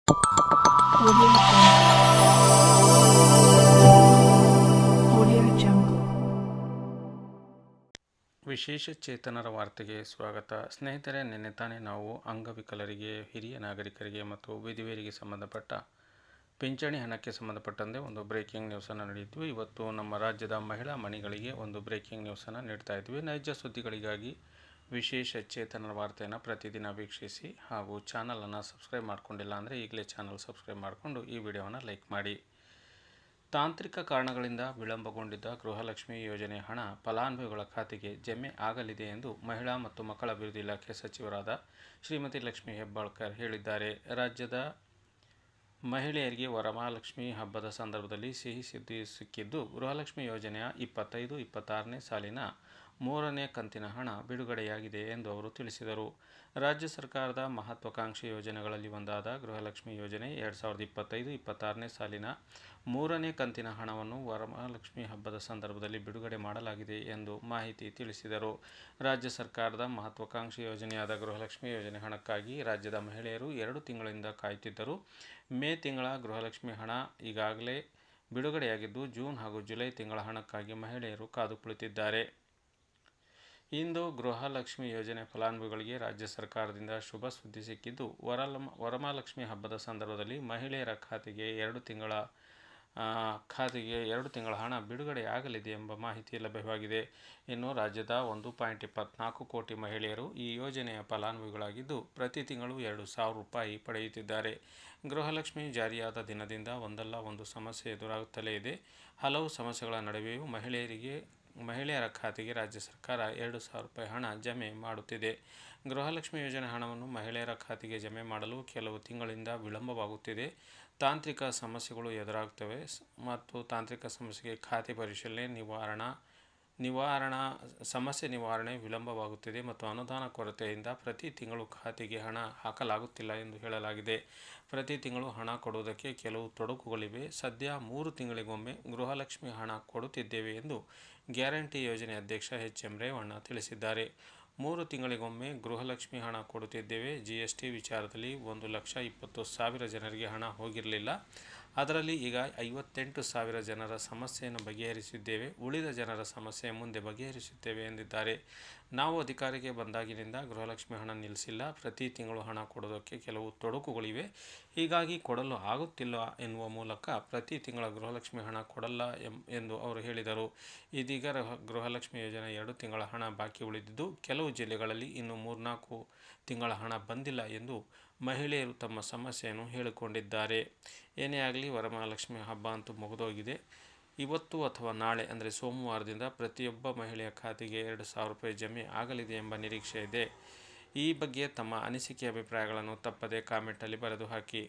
Audio Jungle. ವಿಶೇಷ ಚೇತನರ ವಾರ್ತೆಗೆ ಸ್ವಾಗತ. ಸ್ನೇಹಿತರೆ, ನಿನ್ನೆ ತಾನೇ ನಾವು ಅಂಗವಿಕಲರಿಗೆ, ಹಿರಿಯ ನಾಗರಿಕರಿಗೆ ಮತ್ತು ವಿಧವೆಯರಿಗೆ ಸಂಬಂಧಪಟ್ಟ ಪಿಂಚಣಿ ಹಣಕ್ಕೆ ಸಂಬಂಧಪಟ್ಟಂತೆ ಒಂದು ಬ್ರೇಕಿಂಗ್ ನ್ಯೂಸನ್ನು ನೀಡಿದ್ವಿ. ಇವತ್ತು ನಮ್ಮ ರಾಜ್ಯದ ಮಹಿಳಾ ಮಣಿಗಳಿಗೆ ಒಂದು ಬ್ರೇಕಿಂಗ್ ನ್ಯೂಸನ್ನು ನೀಡ್ತಾ ಇದ್ವಿ. ನೈಜ ಸುದ್ದಿಗಳಿಗಾಗಿ ವಿಶೇಷ ಚೇತನರ ವಾರ್ತೆಯನ್ನು ಪ್ರತಿದಿನ ವೀಕ್ಷಿಸಿ ಹಾಗೂ ಚಾನಲನ್ನು ಸಬ್ಸ್ಕ್ರೈಬ್ ಮಾಡಿಕೊಂಡಿಲ್ಲ ಅಂದರೆ ಈಗಲೇ ಚಾನಲ್ ಸಬ್ಸ್ಕ್ರೈಬ್ ಮಾಡಿಕೊಂಡು ಈ ವಿಡಿಯೋವನ್ನು ಲೈಕ್ ಮಾಡಿ. ತಾಂತ್ರಿಕ ಕಾರಣಗಳಿಂದ ವಿಳಂಬಗೊಂಡಿದ್ದ ಗೃಹಲಕ್ಷ್ಮಿ ಯೋಜನೆ ಹಣ ಫಲಾನುಭವಿಗಳ ಖಾತೆಗೆ ಜಮೆ ಆಗಲಿದೆ ಎಂದು ಮಹಿಳಾ ಮತ್ತು ಮಕ್ಕಳ ಅಭಿವೃದ್ಧಿ ಇಲಾಖೆ ಸಚಿವರಾದ ಶ್ರೀಮತಿ ಲಕ್ಷ್ಮೀ ಹೆಬ್ಬಾಳ್ಕರ್ ಹೇಳಿದ್ದಾರೆ. ರಾಜ್ಯದ ಮಹಿಳೆಯರಿಗೆ ವರಮಹಾಲಕ್ಷ್ಮಿ ಹಬ್ಬದ ಸಂದರ್ಭದಲ್ಲಿ ಸಿಹಿ ಸುದ್ದಿ ಸಿಕ್ಕಿದ್ದು, ಗೃಹಲಕ್ಷ್ಮಿ ಯೋಜನೆಯ 25-26ನೇ ಸಾಲಿನ 3ನೇ ಕಂತಿನ ಹಣ ಬಿಡುಗಡೆಯಾಗಿದೆ ಎಂದು ಅವರು ತಿಳಿಸಿದರು. ರಾಜ್ಯ ಸರ್ಕಾರದ ಮಹತ್ವಾಕಾಂಕ್ಷಿ ಯೋಜನೆಗಳಲ್ಲಿ ಒಂದಾದ ಗೃಹಲಕ್ಷ್ಮಿ ಯೋಜನೆ 2025-26ನೇ ಸಾಲಿನ 3ನೇ ಕಂತಿನ ಹಣವನ್ನು ವರಮಹಾಲಕ್ಷ್ಮಿ ಹಬ್ಬದ ಸಂದರ್ಭದಲ್ಲಿ ಬಿಡುಗಡೆ ಮಾಡಲಾಗಿದೆ ಎಂದು ಮಾಹಿತಿ ತಿಳಿಸಿದರು. ರಾಜ್ಯ ಸರ್ಕಾರದ ಮಹತ್ವಾಕಾಂಕ್ಷಿ ಯೋಜನೆಯಾದ ಗೃಹಲಕ್ಷ್ಮಿ ಯೋಜನೆ ಹಣಕ್ಕಾಗಿ ರಾಜ್ಯದ ಮಹಿಳೆಯರು 2 ತಿಂಗಳಿಂದ ಕಾಯುತ್ತಿದ್ದರು. ಮೇ ತಿಂಗಳ ಗೃಹಲಕ್ಷ್ಮಿ ಹಣ ಈಗಾಗಲೇ ಬಿಡುಗಡೆಯಾಗಿದ್ದು, ಜೂನ್ ಹಾಗೂ ಜುಲೈ ತಿಂಗಳ ಹಣಕ್ಕಾಗಿ ಮಹಿಳೆಯರು ಕಾದು ಕುಳಿತಿದ್ದಾರೆ. ಇಂದು ಗೃಹಲಕ್ಷ್ಮಿ ಯೋಜನೆ ಫಲಾನುಭವಿಗಳಿಗೆ ರಾಜ್ಯ ಸರ್ಕಾರದಿಂದ ಶುಭ ಸುದ್ದಿ ಸಿಕ್ಕಿದ್ದು, ವರಮಹಾಲಕ್ಷ್ಮಿ ಹಬ್ಬದ ಸಂದರ್ಭದಲ್ಲಿ ಮಹಿಳೆಯರ ಖಾತೆಗೆ 2 ತಿಂಗಳ ಹಣ ಬಿಡುಗಡೆಯಾಗಲಿದೆ ಎಂಬ ಮಾಹಿತಿ ಲಭ್ಯವಾಗಿದೆ. ಇನ್ನು ರಾಜ್ಯದ 1.24 ಕೋಟಿ ಮಹಿಳೆಯರು ಈ ಯೋಜನೆಯ ಫಲಾನುಭವಿಗಳಾಗಿದ್ದು, ಪ್ರತಿ ತಿಂಗಳು 2,000 ರೂಪಾಯಿ ಪಡೆಯುತ್ತಿದ್ದಾರೆ. ಗೃಹಲಕ್ಷ್ಮಿ ಜಾರಿಯಾದ ದಿನದಿಂದ ಒಂದಲ್ಲ ಒಂದು ಸಮಸ್ಯೆ ಎದುರಾಗುತ್ತಲೇ ಇದೆ. ಹಲವು ಸಮಸ್ಯೆಗಳ ನಡುವೆಯೂ ಮಹಿಳೆಯರ ಖಾತೆಗೆ ರಾಜ್ಯ ಸರ್ಕಾರ 2,000 ರೂಪಾಯಿ ಹಣ ಜಮೆ ಮಾಡುತ್ತಿದೆ. ಗೃಹಲಕ್ಷ್ಮಿ ಯೋಜನೆ ಹಣವನ್ನು ಮಹಿಳೆಯರ ಖಾತೆಗೆ ಜಮೆ ಮಾಡಲು ಕೆಲವು ತಿಂಗಳಿಂದ ವಿಳಂಬವಾಗುತ್ತಿದೆ. ತಾಂತ್ರಿಕ ಸಮಸ್ಯೆಗಳು ಎದುರಾಗುತ್ತವೆ ಮತ್ತು ತಾಂತ್ರಿಕ ಸಮಸ್ಯೆಗೆ ಖಾತೆ ಪರಿಶೀಲನೆ, ಸಮಸ್ಯೆ ನಿವಾರಣೆ ವಿಳಂಬವಾಗುತ್ತಿದೆ ಮತ್ತು ಅನುದಾನ ಕೊರತೆಯಿಂದ ಪ್ರತಿ ತಿಂಗಳು ಖಾತೆಗೆ ಹಣ ಹಾಕಲಾಗುತ್ತಿಲ್ಲ ಎಂದು ಹೇಳಲಾಗಿದೆ. ಪ್ರತಿ ತಿಂಗಳು ಹಣ ಕೊಡುವುದಕ್ಕೆ ಕೆಲವು ತೊಡಕುಗಳಿವೆ. ಸದ್ಯ 3 ತಿಂಗಳಿಗೊಮ್ಮೆ ಗೃಹಲಕ್ಷ್ಮಿ ಹಣ ಕೊಡುತ್ತಿದ್ದೇವೆ ಎಂದು ಗ್ಯಾರಂಟಿ ಯೋಜನೆ ಅಧ್ಯಕ್ಷ ಎಚ್.ಎಂ. ರೇವಣ್ಣ ತಿಳಿಸಿದ್ದಾರೆ. 3 ತಿಂಗಳಿಗೊಮ್ಮೆ ಗೃಹಲಕ್ಷ್ಮಿ ಹಣ ಕೊಡುತ್ತಿದ್ದೇವೆ. ಜಿಎಸ್ಟಿ ವಿಚಾರದಲ್ಲಿ 1,20,000 ಜನರಿಗೆ ಹಣ ಹೋಗಿರಲಿಲ್ಲ. ಅದರಲ್ಲಿ ಈಗ 58,000 ಜನರ ಸಮಸ್ಯೆಯನ್ನು ಬಗೆಹರಿಸಿದ್ದೇವೆ. ಉಳಿದ ಜನರ ಸಮಸ್ಯೆ ಮುಂದೆ ಬಗೆಹರಿಸುತ್ತೇವೆ ಎಂದಿದ್ದಾರೆ. ನಾವು ಅಧಿಕಾರಕ್ಕೆ ಬಂದಾಗಿನಿಂದ ಗೃಹಲಕ್ಷ್ಮಿ ಹಣ ನಿಲ್ಲಿಸಿಲ್ಲ. ಪ್ರತಿ ತಿಂಗಳು ಹಣ ಕೊಡೋದಕ್ಕೆ ಕೆಲವು ತೊಡಕುಗಳಿವೆ. ಹೀಗಾಗಿ ಕೊಡಲು ಆಗುತ್ತಿಲ್ಲ ಎನ್ನುವ ಮೂಲಕ ಪ್ರತಿ ತಿಂಗಳ ಗೃಹಲಕ್ಷ್ಮಿ ಹಣ ಕೊಡಲ್ಲ ಎಂದು ಅವರು ಹೇಳಿದರು. ಇದೀಗ ಗೃಹಲಕ್ಷ್ಮಿ ಯೋಜನೆ 2 ತಿಂಗಳ ಹಣ ಬಾಕಿ ಉಳಿದಿದ್ದು, ಕೆಲವು ಜಿಲ್ಲೆಗಳಲ್ಲಿ ಇನ್ನೂ 3-4 ತಿಂಗಳ ಹಣ ಬಂದಿಲ್ಲ ಎಂದು ಮಹಿಳೆಯರು ತಮ್ಮ ಸಮಸ್ಯೆಯನ್ನು ಹೇಳಿಕೊಂಡಿದ್ದಾರೆ. ಏನೇ ಆಗಲಿ, ವರಮಹಾಲಕ್ಷ್ಮಿ ಹಬ್ಬ ಅಂತೂ ಮುಗಿದೋಗಿದೆ. ಇವತ್ತು ಅಥವಾ ನಾಳೆ ಅಂದರೆ ಸೋಮವಾರದಿಂದ ಪ್ರತಿಯೊಬ್ಬ ಮಹಿಳೆಯ ಖಾತೆಗೆ 2,000 ರೂಪಾಯಿ ಜಮೆ ಆಗಲಿದೆ ಎಂಬ ನಿರೀಕ್ಷೆ ಇದೆ. ಈ ಬಗ್ಗೆ ತಮ್ಮ ಅನಿಸಿಕೆ ಅಭಿಪ್ರಾಯಗಳನ್ನು ತಪ್ಪದೇ ಕಾಮೆಂಟಲ್ಲಿ ಬರೆದು ಹಾಕಿ.